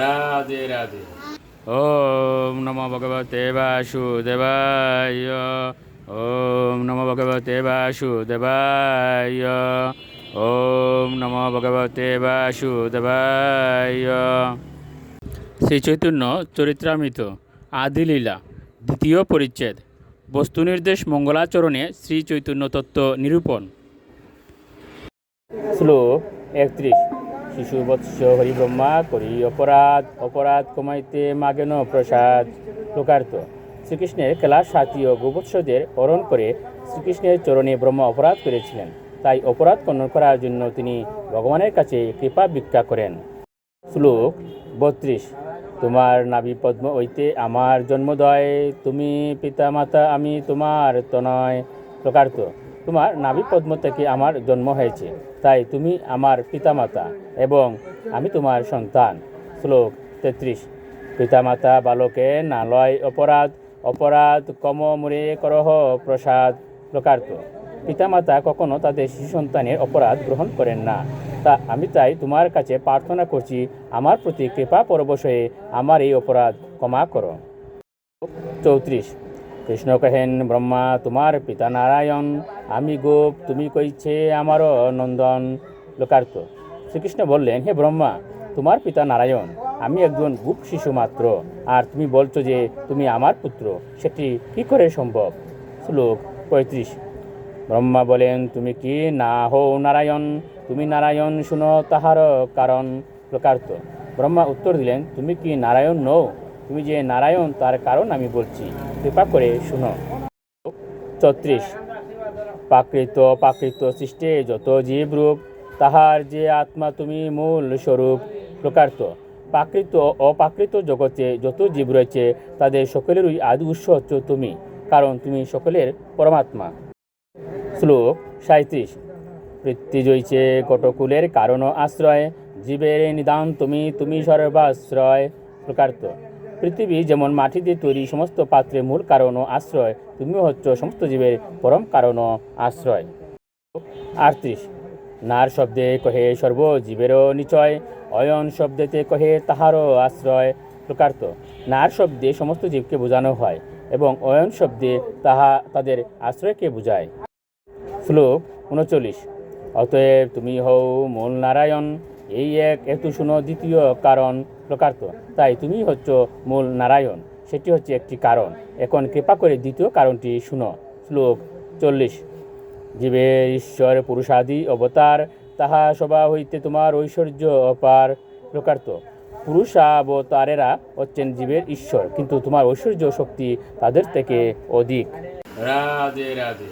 রাধে রাধে। ওম নমো ভগবতে বাসুদেবায়। ওম নমো ভগবতে বাসুদেবায়। ওম নমো ভগবতে বাসুদেবায়। শ্রী চৈতন্য চরিত্রামৃত আদিলীলা দ্বিতীয় পরিচ্ছেদ। বস্তু নির্দেশ মঙ্গলাচরণে শ্রী চৈতন্য তত্ত্ব নিরূপণ। শ্লোক 31। শিশুবৎস হরিব্রহ্মা করি অপরাধ, অপরাধ কমাইতে মাগেন প্রসাদ। লোকার্থ: শ্রীকৃষ্ণের খেলার সাথী ও গোবৎসদের হরণ করে শ্রীকৃষ্ণের চরণে ব্রহ্মা অপরাধ করেছিলেন, তাই অপরাধ খণ্ডন করার জন্য তিনি ভগবানের কাছে কৃপা ভিক্ষা করেন। শ্লোক 32। তোমার নাভি পদ্ম হইতে আমার জন্মোদয়, তুমি পিতা মাতা আমি তোমার তনয়। লোকার্থ: তোমার নাভি পদ্ম থেকে আমার জন্ম হয়েছে, তাই তুমি আমার পিতামাতা এবং আমি তোমার সন্তান। শ্লোক 33। পিতামাতা বালকে না লয় অপরাধ, অপরাধ কম মুরে করহ প্রসাদ। লোকার্থ: পিতামাতা কখনো তাদের শিশু সন্তানের অপরাধ গ্রহণ করেন না, তা আমি তাই তোমার কাছে প্রার্থনা করছি, আমার প্রতি কৃপা পরবশ হয়ে আমার এই অপরাধ ক্ষমা করো। 34। কৃষ্ণ কহেন ব্রহ্মা তোমার পিতা নারায়ণ, আমি গোপ তুমি কইছে আমারও নন্দন। লোকার্থ: শ্রীকৃষ্ণ বললেন, হে ব্রহ্মা, তোমার পিতা নারায়ণ, আমি একজন গোপ শিশু মাত্র, আর তুমি বলছো যে তুমি আমার পুত্র, সেটি কি করে সম্ভব? শ্লোক 35। ব্রহ্মা বলেন, তুমি কি না হও নারায়ণ? তুমি নারায়ণ শুনো তাহার কারণ। লোকার্থ: ব্রহ্মা উত্তর দিলেন, তুমি কি নারায়ণ নও? তুমি যে নারায়ণ তার কারণ আমি বলছি, কৃপা করে শুনো। 34। প্রাকৃত সৃষ্টে যত জীবরূপ, তাহার যে আত্মা তুমি মূল স্বরূপ। লোকার্থ: প্রাকৃত ও অপ্রাকৃত জগতে যত জীব রয়েছে তাদের সকলেরই আদি উৎস হচ্ছে তুমি, কারণ তুমি সকলের পরমাত্মা। শ্লোক 37। পৃথ্বী জয়ছে কটকুলের কারণ আশ্রয়, জীবের নিদান তুমি, তুমি সর্বাশ্রয়। লোকার্থ: পৃথিবী যেমন মাটি দিয়ে তৈরি সমস্ত পাত্রের মূল কারণ ও আশ্রয়, তুমিও হচ্ছ সমস্ত জীবের পরম কারণ ও আশ্রয়। 38। নার শব্দে কহে সর্বজীবেরও নিচয়, অয়ন শব্দেতে কহে তাহারও আশ্রয়। লোকার্থ: নার শব্দে সমস্ত জীবকে বোঝানো হয় এবং অয়ন শব্দে তাহা তাদের আশ্রয়কে বোঝায়। শ্লোক 39। অতএব তুমি হও মূল নারায়ণ, এই এক এত শুনো দ্বিতীয় কারণ। লোকার্থ: তাই তুমি হচ্ছ মূল নারায়ণ, সেটি হচ্ছে একটি কারণ, এখন কৃপা করে দ্বিতীয় কারণটি শুনো। শ্লোক 40। জীবের ঈশ্বর পুরুষাদি অবতার, তাহা সভা হইতে তোমার ঐশ্বর্য অপার। লোকার্থ: পুরুষাবতারেরা হচ্ছেন জীবের ঈশ্বর, কিন্তু তোমার ঐশ্বর্য শক্তি তাদের থেকে অধিক। রাধে রাধে।